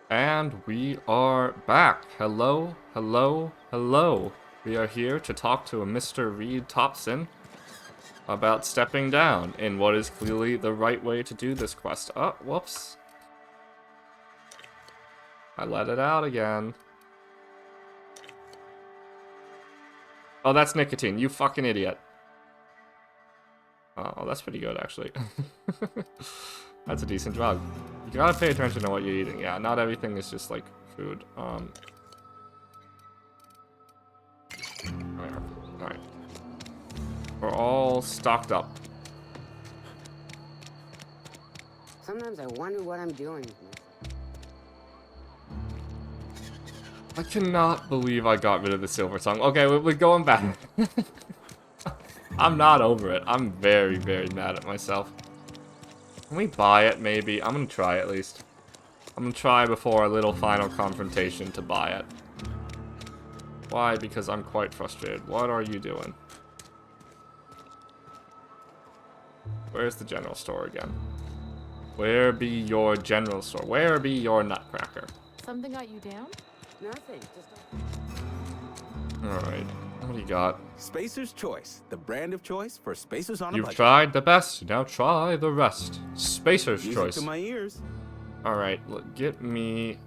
And we are back. Hello, hello, hello. We are here to talk to a Mr. Reed Thompson about stepping down in what is clearly the right way to do this quest. Oh, whoops. I let it out again. Oh, that's nicotine, you fucking idiot. Oh, that's pretty good, actually. That's a decent drug. You gotta pay attention to what you're eating. Yeah, not everything is just, like, food. Alright. We're all stocked up. Sometimes I wonder what I'm doing. I cannot believe I got rid of the silver tongue. Okay, we're going back. I'm not over it. I'm very, very mad at myself. Can we buy it, maybe? I'm gonna try at least. I'm gonna try before a little final confrontation to buy it. Why? Because I'm quite frustrated. What are you doing? Where's the general store again? Where be your general store? Where be your nutcracker? Something got you down? Nothing. Just Alright. What do you got? Spacer's Choice, the brand of choice for spacers on a You've budget. tried the best, now try the rest. Spacer's Music choice. to my ears. Alright, get me...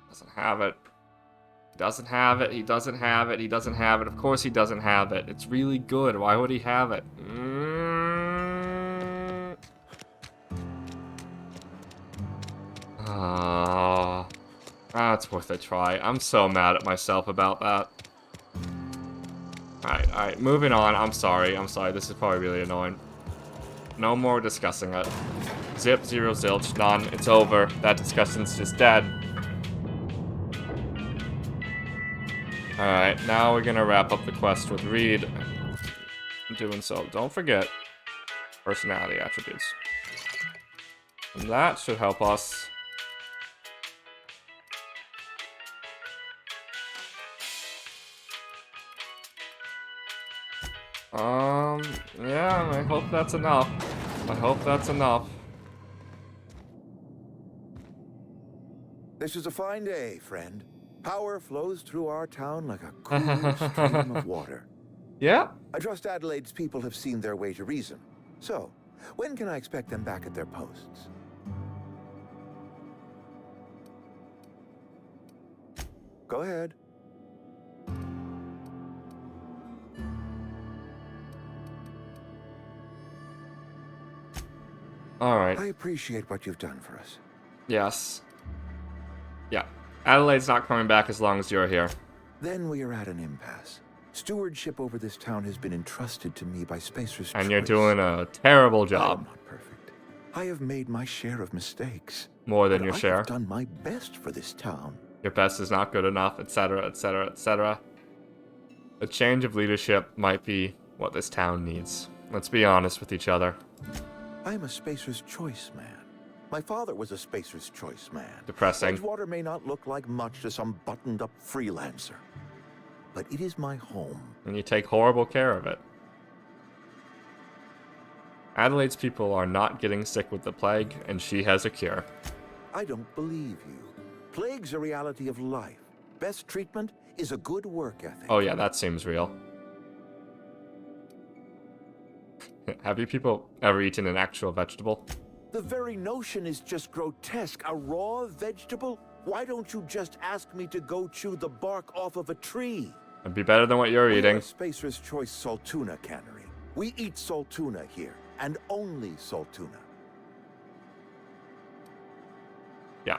Doesn't have it. Doesn't have it, he doesn't have it, he doesn't have it. Of course he doesn't have it. It's really good, why would he have it? That's worth a try. I'm so mad at myself about that. Alright, moving on. I'm sorry, this is probably really annoying. No more discussing it. Zip, zero, zilch, none. It's over. That discussion's just dead. Alright, now we're gonna wrap up the quest with Reed. Doing so. Don't forget personality attributes. And that should help us. Yeah, I hope that's enough. I hope that's enough. This is a fine day, friend. Power flows through our town like a cool stream of water. Yeah. I trust Adelaide's people have seen their way to reason. So, when can I expect them back at their posts? Go ahead. Alright. I appreciate what you've done for us. Yes. Yeah. Adelaide's not coming back as long as you're here. Then we are at an impasse. Stewardship over this town has been entrusted to me by Spacer's And you're Choice. doing a terrible I am job. not perfect. I have made my share of mistakes. More than but your I share. have done my best for this town. Your best is not good enough, etc., etc., etc. A change of leadership might be what this town needs. Let's be honest with each other. I am a Spacer's Choice man. My father was a Spacer's Choice man. Depressing. Edgewater may not look like much to some buttoned-up freelancer, but it is my home. And you take horrible care of it. Adelaide's people are not getting sick with the plague, and she has a cure. I don't believe you. Plague's a reality of life. Best treatment is a good work ethic. Oh yeah, that seems real. Have you people ever eaten an actual vegetable? The very notion is just grotesque. A raw vegetable? Why don't you just ask me to go chew the bark off of a tree? It'd be better than what you're We are eating. a Spacer's Choice Saltuna cannery. We eat Saltuna here, and only Saltuna. Yeah.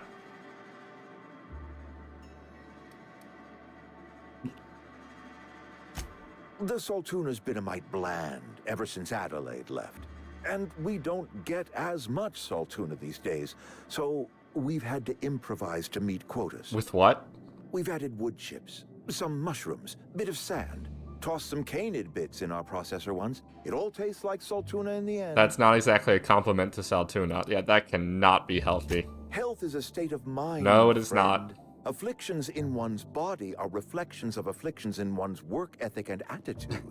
The Saltuna's been a mite bland ever since Adelaide left. And we don't get as much Saltuna these days, so we've had to improvise to meet quotas. With what? We've added wood chips, some mushrooms, bit of sand, tossed some canid bits in our processor once. It all tastes like Saltuna in the end. That's not exactly a compliment to Saltuna. Yeah, that cannot be healthy. Health is a state of mind. No, it is friend. not. Afflictions in one's body are reflections of afflictions in one's work ethic and attitude.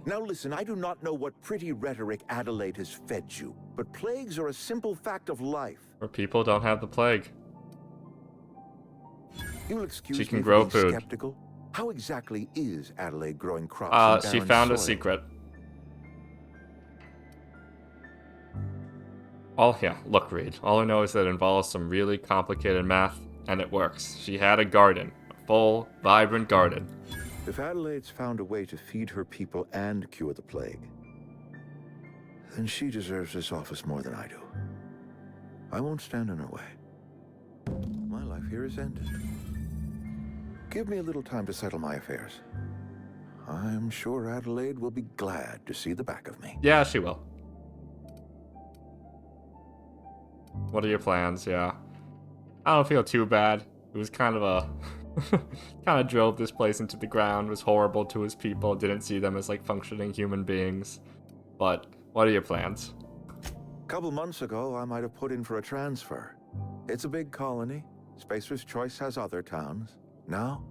Now listen, I do not know what pretty rhetoric Adelaide has fed you, but plagues are a simple fact of life. Where people don't have the plague. You'll excuse She can me grow for being food. skeptical. How exactly is Adelaide growing crops in She barren found a soil? secret. Look, Reed. All I know is that it involves some really complicated math, and it works. She had a garden. A full, vibrant garden. If Adelaide's found a way to feed her people and cure the plague, then she deserves this office more than I do. I won't stand in her way. My life here is ended. Give me a little time to settle my affairs. I'm sure Adelaide will be glad to see the back of me. Yeah, she will. What are your plans? Yeah. I don't feel too bad. It was kind of a... kind of drove this place into the ground, was horrible to his people, didn't see them as, like, functioning human beings. But, what are your plans? A couple months ago, I might have put in for a transfer. It's a big colony. Spacer's Choice has other towns. Now,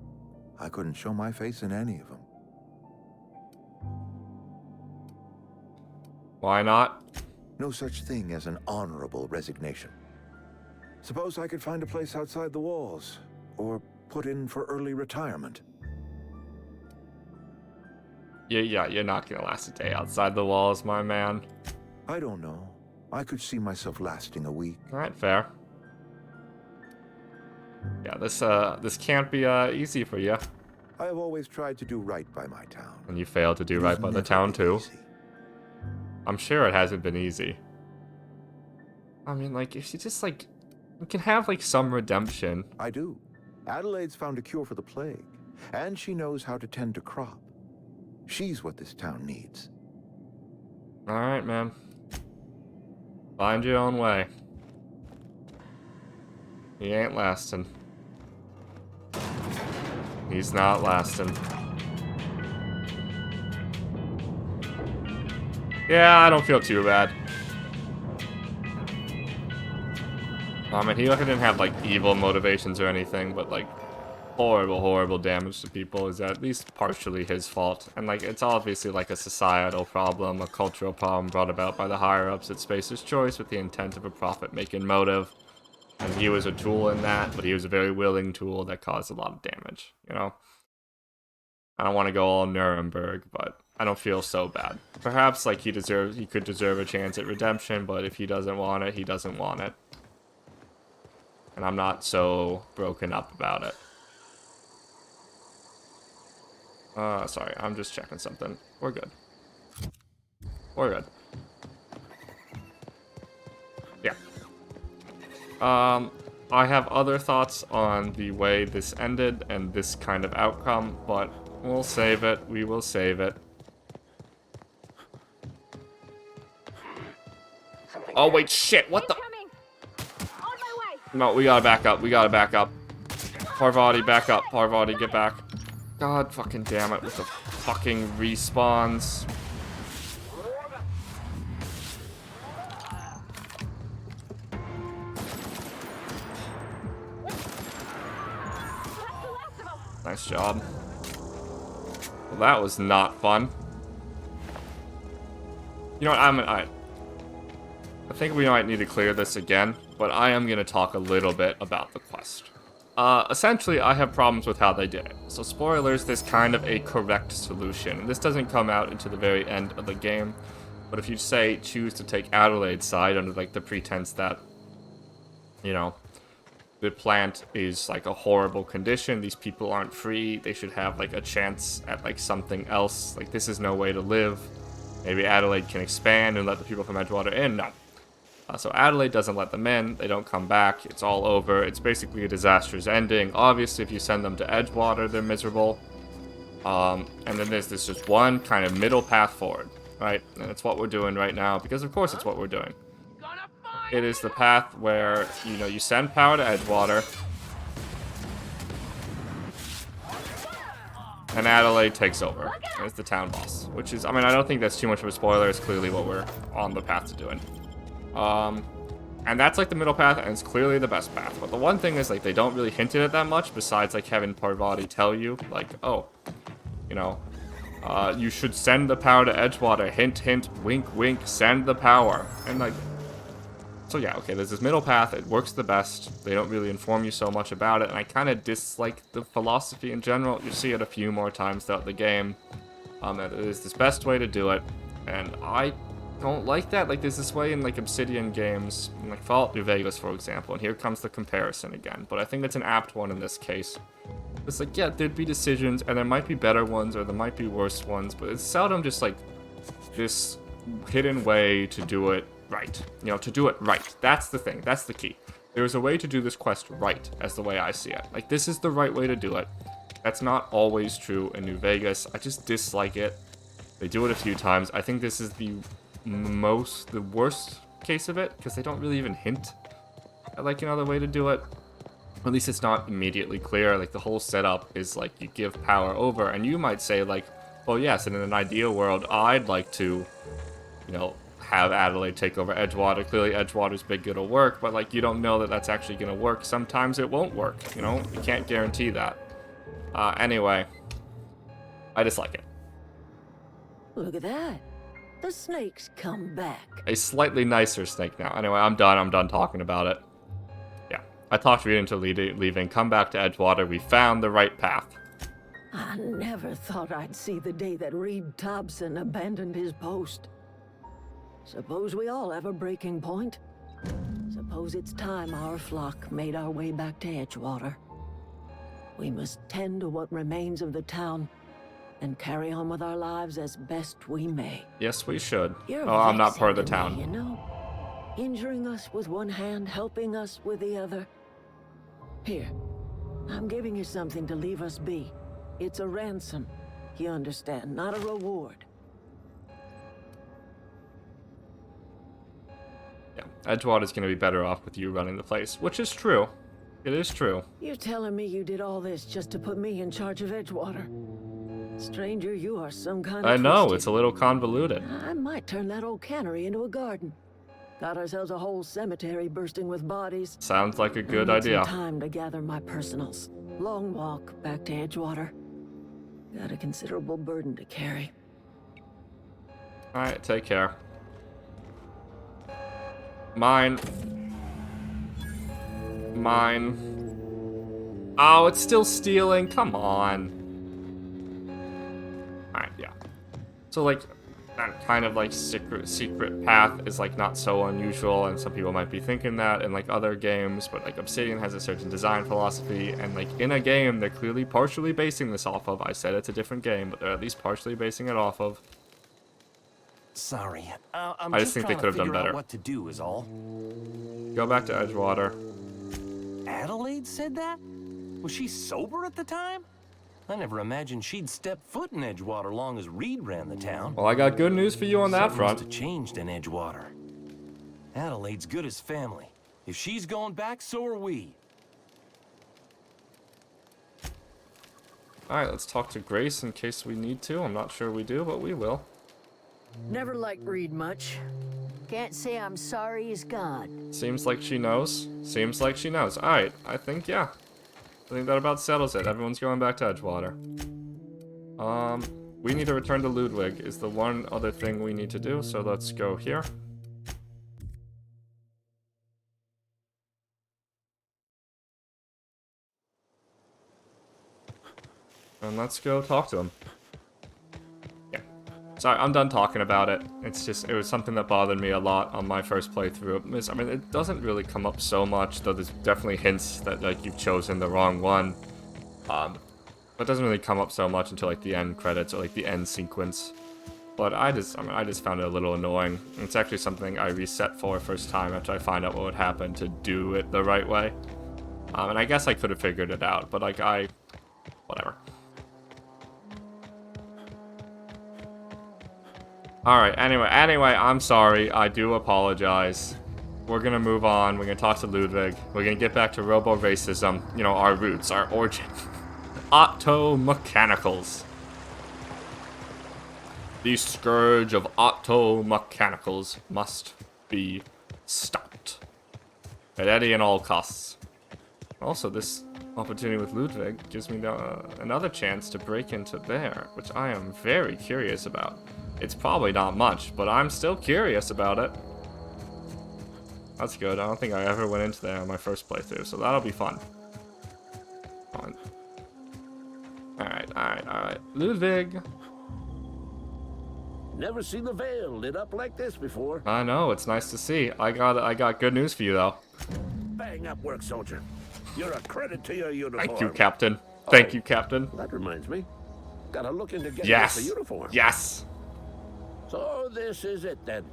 I couldn't show my face in any of them. Why not? No such thing as an honorable resignation. Suppose I could find a place outside the walls, or put in for early retirement. Yeah, you're not gonna last a day outside the walls, my man. I don't know. I could see myself lasting a week. Alright, fair. Yeah, this can't be easy for you. I have always tried to do right by my town. And you failed to do It right has by the never town, been too. easy. I'm sure it hasn't been easy. I mean, like, if you just, like, you can have, like, some redemption. I do. Adelaide's found a cure for the plague, and she knows how to tend to crop. She's what this town needs. Alright, man. Find your own way. He ain't lasting. He's not lasting. Yeah, I don't feel too bad. I mean, he didn't have, like, evil motivations or anything, but, like, horrible damage to people is at least partially his fault. And, like, it's obviously, like, a societal problem, a cultural problem brought about by the higher-ups at Spacer's Choice with the intent of a profit-making motive. And he was a tool in that, but he was a very willing tool that caused a lot of damage, you know? I don't want to go all Nuremberg, but I don't feel so bad. Perhaps, like, he could deserve a chance at redemption, but if he doesn't want it, he doesn't want it. And I'm not so broken up about it. Sorry, I'm just checking something. We're good. We're good. Yeah. I have other thoughts on the way this ended and this kind of outcome, but we'll save it. We will save it. Oh, wait, shit, what the? No, we gotta back up. We gotta back up. Parvati, back up. Parvati, get back. God fucking damn it with the fucking respawns. Nice job. Well, that was not fun. You know what, I think we might need to clear this again, but I am going to talk a little bit about the quest. Essentially, I have problems with how they did it. So spoilers, there's kind of a correct solution. And this doesn't come out into the very end of the game, but if you say choose to take Adelaide's side under like the pretense that, you know, the plant is like a horrible condition, these people aren't free, they should have like a chance at like something else, like this is no way to live. Maybe Adelaide can expand and let the people from Edgewater in. No. So Adelaide doesn't let them in, they don't come back, it's all over, it's basically a disastrous ending. Obviously, if you send them to Edgewater, they're miserable. And then there's this just one kind of middle path forward, right? And it's what we're doing right now, because of course it's what we're doing. It is the path where, you know, you send power to Edgewater, and Adelaide takes over as the town boss, which is, I mean, I don't think that's too much of a spoiler, it's clearly what we're on the path to doing. And that's like the middle path, and it's clearly the best path. But the one thing is, like, they don't really hint at it that much, besides, like, having Parvati tell you, like, oh, you know, You should send the power to Edgewater. Hint, hint, wink, wink, send the power. And like, so yeah, okay, there's this middle path. It works the best. They don't really inform you so much about it, and I kind of dislike the philosophy in general. You see it a few more times throughout the game. That it is this best way to do it, and I don't like that. Like, there's this way in like Obsidian games, like Fallout New Vegas, for example, and here comes the comparison again. But I think it's an apt one in this case. It's like, yeah, there'd be decisions, and there might be better ones, or there might be worse ones, but it's seldom just like this hidden way to do it right. You know, to do it right. That's the thing. That's the key. There's a way to do this quest right, as the way I see it. Like, this is the right way to do it. That's not always true in New Vegas. I just dislike it. They do it a few times. I think this is the worst case of it, because they don't really even hint at, like, another way to do it. At least it's not immediately clear. Like, the whole setup is, like, you give power over, and you might say, like, well, yes, and in an ideal world, I'd like to, you know, have Adelaide take over Edgewater. Clearly, Edgewater's big good will work, but, like, you don't know that that's actually going to work. Sometimes it won't work, you know? You can't guarantee that. Anyway, I dislike it. Look at that. The snake's come back. A slightly nicer snake now. Anyway, I'm done talking about it. Yeah, I talked Reed into leaving. Come back to Edgewater. We found the right path. I never thought I'd see the day that Reed Thompson abandoned his post. Suppose we all have a breaking point. Suppose it's time our flock made our way back to Edgewater. We must tend to what remains of the town and carry on with our lives as best we may. Yes, we should. You're Oh, I'm not part of the vexing to town. me, you know, injuring us with one hand, helping us with the other. Here, I'm giving you something to leave us be. It's a ransom, you understand, not a reward. Yeah, Edgewater's going to be better off with you running the place, which is true. It is true. You're telling me you did all this just to put me in charge of Edgewater? Stranger, you are some kind of I know, twisted. it's a little convoluted. I might turn that old cannery into a garden. Got ourselves a whole cemetery bursting with bodies. Sounds like a good I need idea. some time to gather my personals. Long walk back to Edgewater. Got a considerable burden to carry. Alright, take care. Mine. Oh, it's still stealing. Come on. Alright, yeah. So, like, that kind of, like, secret path is, like, not so unusual, and some people might be thinking that in, like, other games, but, like, Obsidian has a certain design philosophy, and, like, in a game, they're clearly partially basing this off of. I said it's a different game, but they're at least partially basing it off of. Sorry, I'm I just just think they trying could have to done figure out better. what to do is all. Go back to Edgewater. Adelaide said that? Was she sober at the time? I never imagined she'd step foot in Edgewater long as Reed ran the town. Well, I got good news for you on that Something front. must have changed in Edgewater. Adelaide's good as family. If she's going back, so are we. Alright, let's talk to Grace in case we need to. I'm not sure we do, but we will. Never liked Reed much. Can't say I'm sorry he's gone. Seems like she knows. Seems like she knows. Alright, I think, yeah. I think that about settles it. Everyone's going back to Edgewater. We need to return to Ludwig is the one other thing we need to do, so let's go here. And let's go talk to him. Yeah. Sorry, I'm done talking about it. It's just, it was something that bothered me a lot on my first playthrough. I mean, it doesn't really come up so much, though there's definitely hints that, like, you've chosen the wrong one. But it doesn't really come up so much until, like, the end credits or, like, the end sequence. But I just found it a little annoying. It's actually something I reset for first time after I find out what would happen to do it the right way. And I guess I could have figured it out, but, like, whatever. Alright, anyway, I'm sorry. I do apologize. We're gonna move on. We're gonna talk to Ludwig. We're gonna get back to robo-racism. You know, our roots, our origin. Octo-mechanicals. The scourge of octo-mechanicals must be stopped. At any and all costs. Also, this opportunity with Ludwig gives me another chance to break into there, which I am very curious about. It's probably not much, but I'm still curious about it. That's good. I don't think I ever went into there on my first playthrough, so that'll be fun. Alright. Ludwig! Never seen the Vale lit up like this before. I know, it's nice to see. I got good news for you, though. Bang up work, soldier. You're a credit to your uniform. Thank you, Captain. Thank you, Captain. That reminds me. Gotta look into getting Yes! us a uniform. Yes! So this is it then.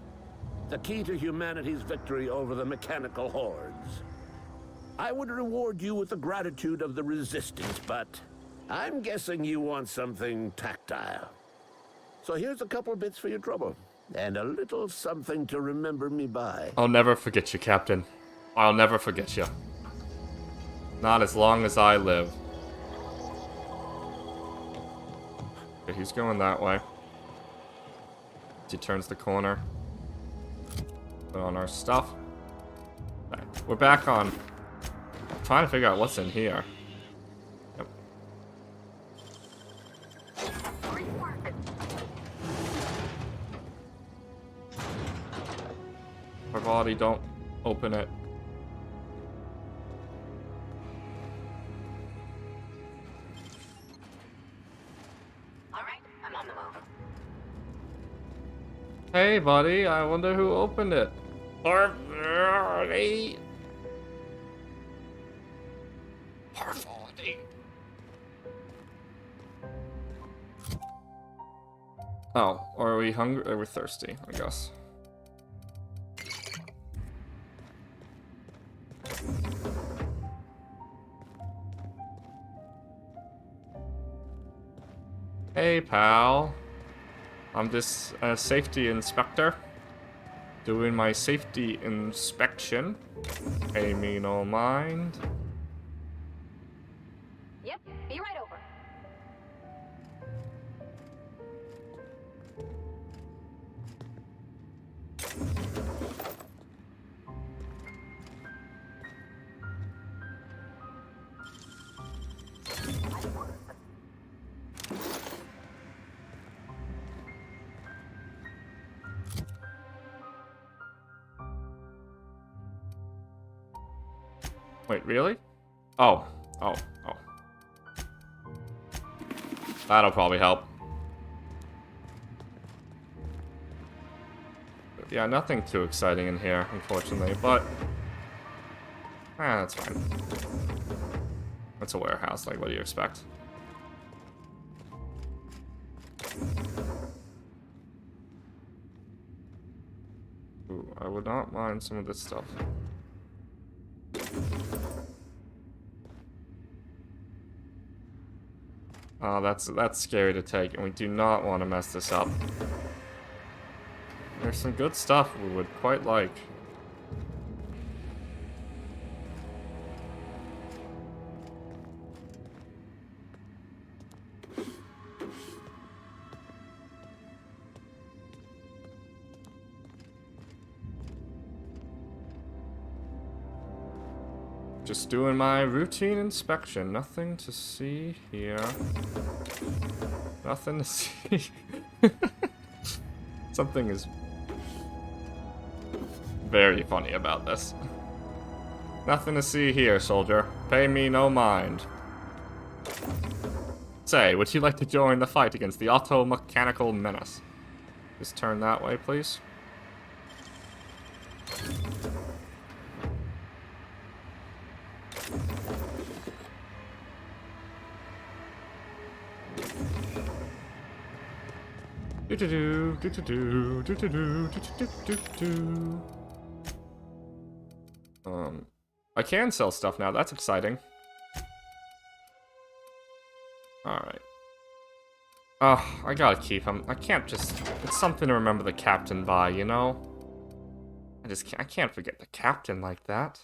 The key to humanity's victory over the mechanical hordes. I would reward you with the gratitude of the resistance, but I'm guessing you want something tactile. So here's a couple of bits for your trouble, and a little something to remember me by. I'll never forget you, Captain. I'll never forget you. Not as long as I live. Okay, he's going that way. He turns the corner. Put on our stuff. Okay, we're back on. I'm trying to figure out what's in here. Yep. Our body, don't open it. Alright, I'm on the move. Hey, buddy, I wonder who opened it. Parvati. Oh, or are we hungry? Or we're thirsty, I guess. Hey, pal. I'm this safety inspector. Doing my safety inspection. Pay me no mind. Yep, be right over. Wait, really? Oh. That'll probably help. Yeah, nothing too exciting in here, unfortunately, but... that's fine. It's a warehouse, like, what do you expect? Ooh, I would not mind some of this stuff. Oh, that's scary to take, and we do not want to mess this up. There's some good stuff we would quite like. Just doing my routine inspection. Nothing to see here. Nothing to see. Something is very funny about this. Nothing to see here, soldier. Pay me no mind. Say, would you like to join the fight against the auto-mechanical menace? Just turn that way, please. I can sell stuff now. That's exciting. Alright. Oh, I gotta keep him. I can't just... It's something to remember the captain by, you know? I can't forget the captain like that.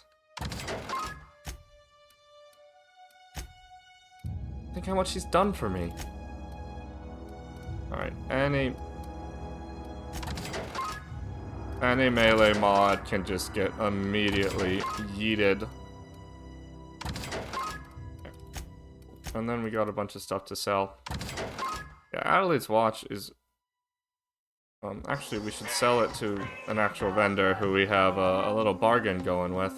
Think how much he's done for me. Alright, any melee mod can just get immediately yeeted. Okay. and then we got a bunch of stuff to sell. Yeah, Adelaide's watch is... actually, we should sell it to an actual vendor who we have a little bargain going with.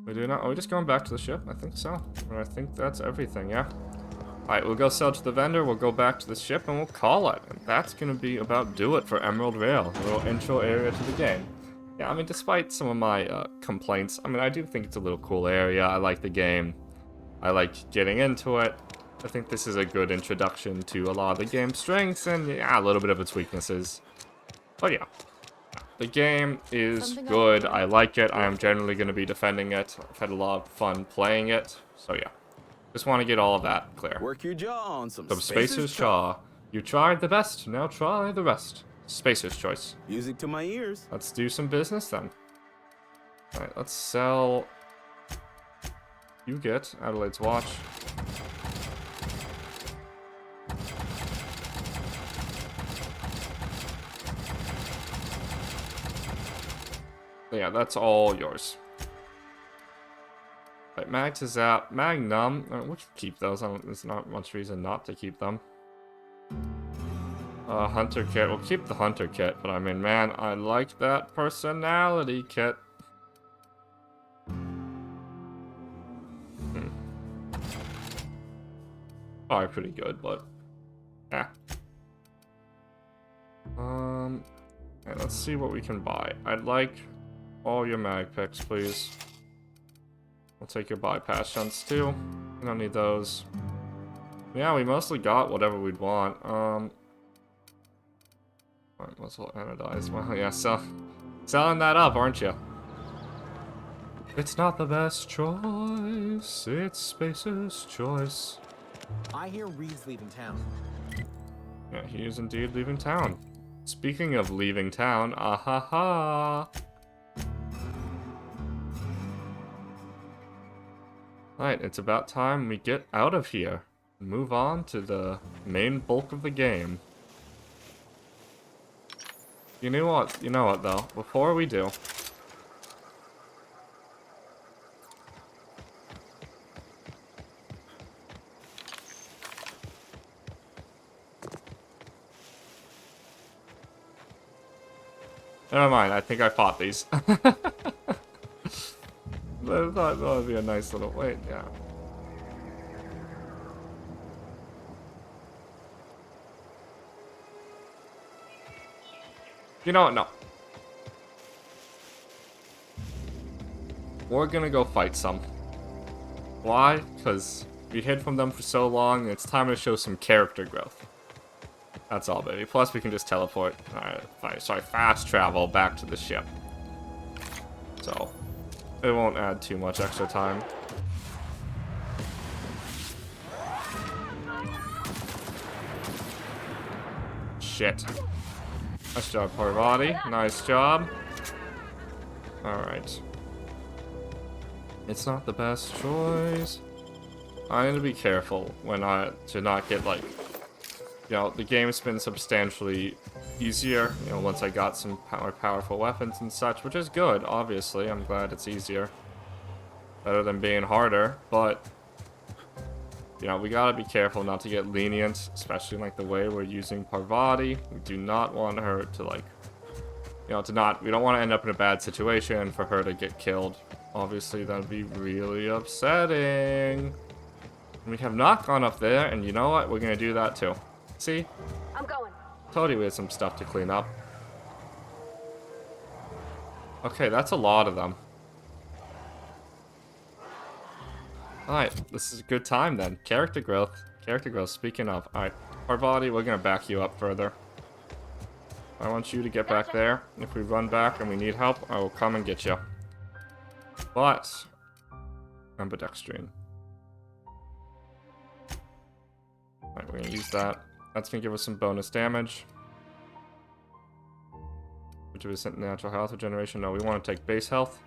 We do not... Are we just going back to the ship? I think so. I think that's everything, yeah. Alright, we'll go sell to the vendor, we'll go back to the ship, and we'll call it. And that's gonna be about do it for Emerald Vale, a little intro area to the game. Yeah, I mean, despite some of my complaints, I mean, I do think it's a little cool area. I like the game. I like getting into it. I think this is a good introduction to a lot of the game's strengths and, yeah, a little bit of its weaknesses. But yeah, the game is good. I like it. I am generally going to be defending it. I've had a lot of fun playing it. So yeah, just want to get all of that clear. Work your jaw on some Spacer's Chaw. You tried the best, now try the rest. Spacer's Choice. Music to my ears. Let's do some business then. Alright, let's sell... You get Adelaide's watch. Yeah, that's all yours. Right, Mag to Zap, Magnum. We should keep those. There's not much reason not to keep them. Hunter kit. We'll keep the hunter kit, but I mean, man, I like that personality kit. Probably pretty good, but yeah. Okay, let's see what we can buy. I'd like all your mag picks, please. We'll take your bypass shunts too. We don't need those. Yeah, we mostly got whatever we'd want. Alright, muzzle anodized. Well, yeah, selling that up, aren't you? It's not the best choice. It's Spacer's Choice. I hear Reed's leaving town. Yeah, he is indeed leaving town. Speaking of leaving town, ahaha. Alright, it's about time we get out of here. Move on to the main bulk of the game. You know what though, before we do... Never mind, I think I fought these. I thought that would be a nice little... Wait, yeah. You know what? No. We're gonna go fight some. Why? Because we hid from them for so long, it's time to show some character growth. That's all, baby. Plus, we can just teleport. Sorry, fast travel back to the ship. So, it won't add too much extra time. Shit. Nice job, Parvati. Nice job. Alright. It's not the best choice. I need to be careful to not get, like... You know, the game's been substantially easier, you know, once I got some more powerful weapons and such, which is good, obviously. I'm glad it's easier. Better than being harder, but... You know, we gotta be careful not to get lenient, especially like the way we're using Parvati. We do not want her to like, you know, we don't want to end up in a bad situation for her to get killed. Obviously, that'd be really upsetting. We have not gone up there, and you know what? We're gonna do that too. See? I'm going. Told you we had some stuff to clean up. Okay, that's a lot of them. Alright, this is a good time then. Character growth. Character growth, speaking of. Alright, Parvati, we're gonna back you up further. I want you to get back there. If we run back and we need help, I will come and get you. But, ambidextrine. Alright, we're gonna use that. That's gonna give us some bonus damage. 50% natural health regeneration. No, we want to take base health.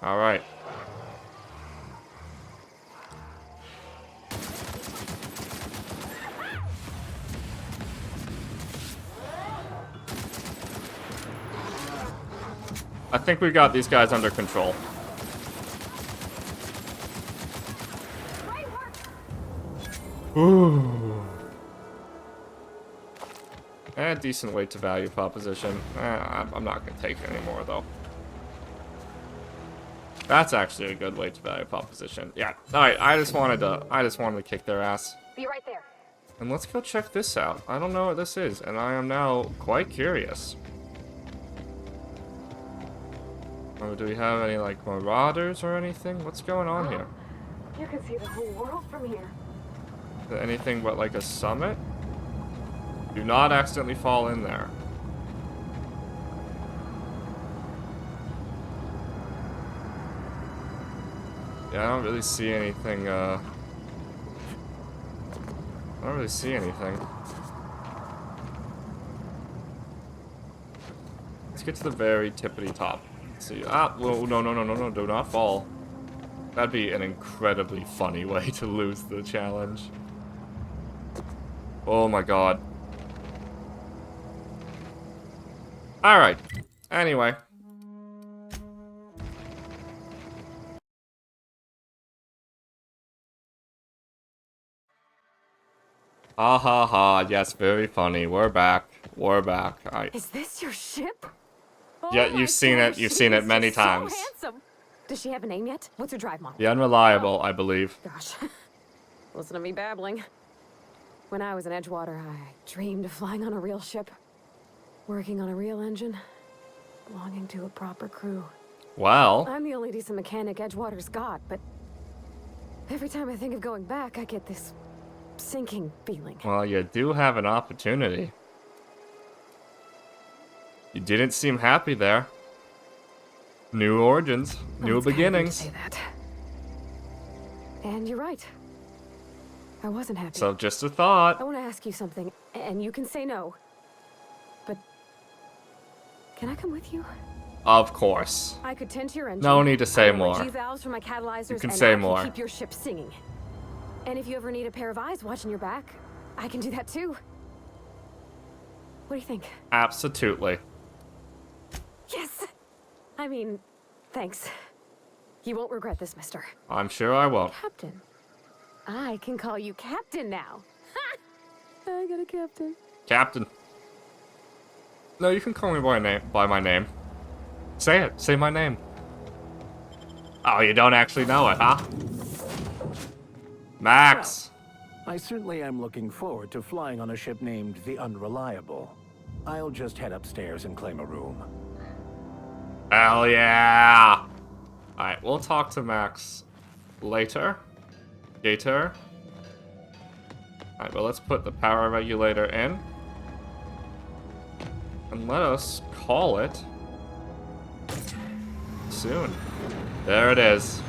Alright. I think we got these guys under control. Ooh. Decent weight to value proposition. I'm not gonna take it anymore though. That's actually a good weight to value proposition. Yeah. All right. I just wanted to kick their ass. Be right there. And let's go check this out. I don't know what this is, and I am now quite curious. Oh, do we have any like marauders or anything? What's going on here? You can see the whole world from here. Is it anything but like a summit? Do not accidentally fall in there. Yeah, I don't really see anything, I don't really see anything. Let's get to the very tippity top. Let's see. Ah, whoa, no, do not fall. That'd be an incredibly funny way to lose the challenge. Oh my god. Alright. Anyway. Ha ha ha. Yes, very funny. We're back. We're back. Is this your ship? Yeah, you've seen it. You've seen it many times. So handsome. Does she have a name yet? What's her drive model? The Unreliable, I believe. Gosh. Listen to me babbling. When I was in Edgewater, I dreamed of flying on a real ship. Working on a real engine. Belonging to a proper crew. Well. I'm the only decent mechanic Edgewater's got, but every time I think of going back, I get this sinking feeling. Well, you do have an opportunity. You didn't seem happy there. New origins, new beginnings. Say that. And you're right. I wasn't happy. So just a thought. I want to ask you something, and you can say no. But can I come with you? Of course. I could tend to your engine. No need to say I more. G valves for my catalyzers, You can and say I more. Can keep your ship singing. And if you ever need a pair of eyes watching your back, I can do that too. What do you think? Absolutely. Yes! I mean, thanks. You won't regret this, mister. I'm sure I won't. Captain. I can call you Captain now. Ha! I got a captain. Captain. No, you can call me by my name. Say it. Say my name. Oh, you don't actually know it, huh? Max. Well, I certainly am looking forward to flying on a ship named the Unreliable. I'll just head upstairs and claim a room. Hell yeah! Alright, we'll talk to Max later. Gator. Alright, well, let's put the power regulator in. And let us call it soon. There it is.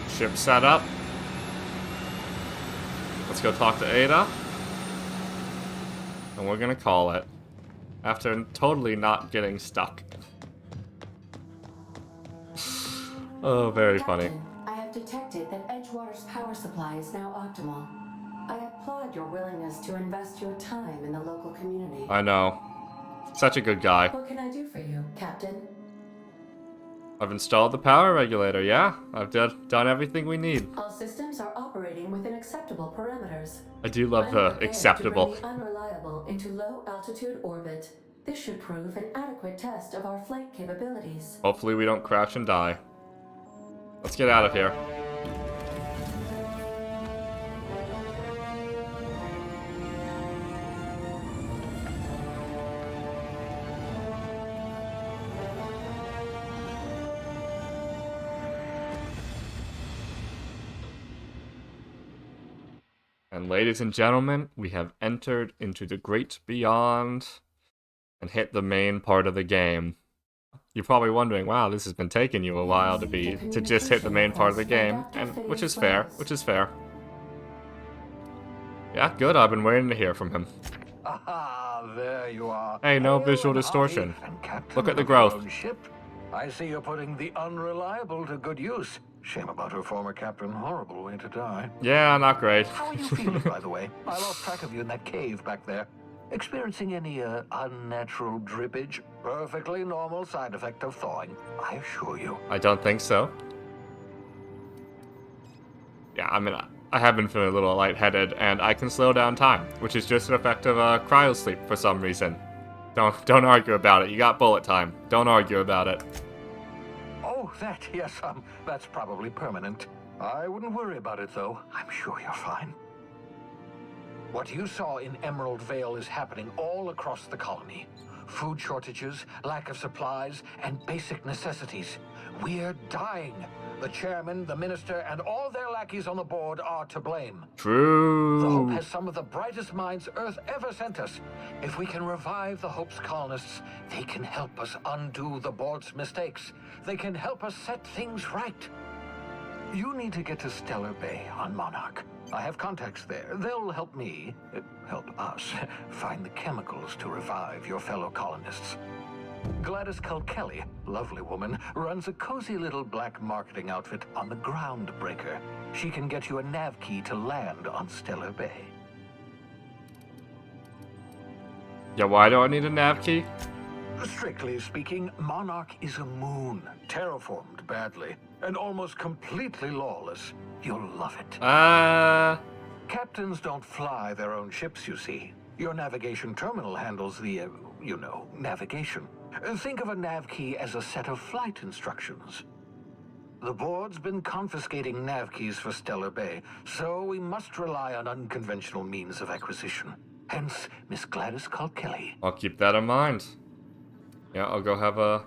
Ship set up. Let's go talk to Ada. And we're gonna call it. After totally not getting stuck. Oh, very funny. I have detected that Edgewater's power supply is now optimal. I applaud your willingness to invest your time in the local community. I know. Such a good guy. What can I do for you, Captain? I've installed the power regulator, yeah. I've done everything we need. All systems are operating within acceptable parameters. I do love I'm the prepared acceptable. to bring the Unreliable into low-altitude orbit. This should prove an adequate test of our flight capabilities. Hopefully we don't crash and die. Let's get out of here. And ladies and gentlemen, we have entered into the great beyond and hit the main part of the game. You're probably wondering, wow, this has been taking you a while to just hit the main part of the game, and which is fair, Yeah, good, I've been waiting to hear from him. Aha, there you are. Hey, no visual distortion. Look at the growth. Ship. I see you're putting the Unreliable to good use. Shame about her former captain. Horrible way to die. Yeah, not great. How are you feeling, by the way? I lost track of you in that cave back there. Experiencing any unnatural drippage? Perfectly normal side effect of thawing, I assure you. I don't think so. Yeah, I mean, I have been feeling a little lightheaded, and I can slow down time, which is just an effect of cryosleep for some reason. Don't argue about it. You got bullet time. Don't argue about it. Oh, that, yes, that's probably permanent. I wouldn't worry about it, though. I'm sure you're fine. What you saw in Emerald Vale is happening all across the colony. Food shortages, lack of supplies, and basic necessities. We're dying. The chairman, the minister, and all their lackeys on the board are to blame. True. The Hope has some of the brightest minds Earth ever sent us. If we can revive the Hope's colonists, they can help us undo the board's mistakes. They can help us set things right. You need to get to Stellar Bay on Monarch. I have contacts there. They'll help me, help us, find the chemicals to revive your fellow colonists. Gladys Kelly, lovely woman, runs a cozy little black marketing outfit on the Groundbreaker. She can get you a nav key to land on Stellar Bay. Yeah, why do I need a nav key? Strictly speaking, Monarch is a moon, terraformed badly, and almost completely lawless. You'll love it. Captains don't fly their own ships, you see. Your navigation terminal handles the, navigation. Think of a nav key as a set of flight instructions. The board's been confiscating nav keys for Stellar Bay, so we must rely on unconventional means of acquisition. Hence, Miss Gladys Kelly. I'll keep that in mind. Yeah, I'll go have a...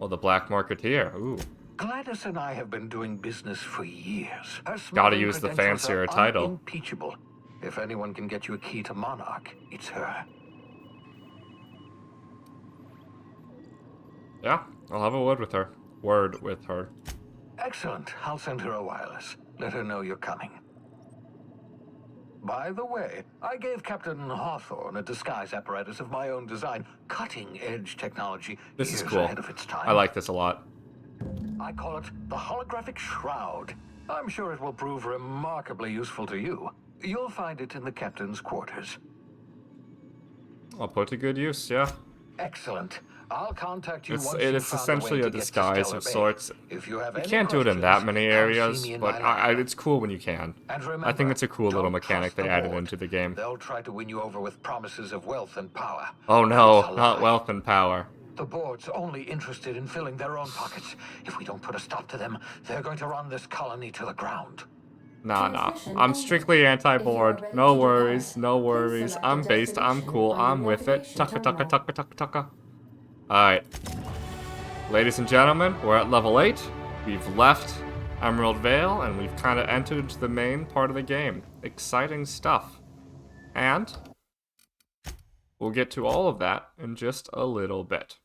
Oh, the black marketeer. Ooh. Gladys and I have been doing business for years. Her Gotta use the credentials fancier are title. Unimpeachable. If anyone can get you a key to Monarch, it's her. Yeah, I'll have a word with her. Word with her. Excellent. I'll send her a wireless. Let her know you're coming. By the way, I gave Captain Hawthorne a disguise apparatus of my own design. Cutting-edge technology. This is years cool. ahead of its time. I like this a lot. I call it the holographic shroud. I'm sure it will prove remarkably useful to you. You'll find it in the captain's quarters. I'll put to good use, yeah. Excellent. I'll contact you once It is essentially a disguise of sorts. You can't do it in that many areas, but it's cool when you can. I think it's a cool little mechanic they added into the game. They'll try to win you over with promises of wealth and power. Oh no, not wealth and power. The board's only interested in filling their own pockets. If we don't put a stop to them, they're going to run this colony to the ground. Nah. I'm strictly anti-board. No worries, no worries. I'm based, I'm cool, I'm with it. Tucka. Alright. Ladies and gentlemen, we're at level 8. We've left Emerald Vale, and we've kind of entered the main part of the game. Exciting stuff. And we'll get to all of that in just a little bit.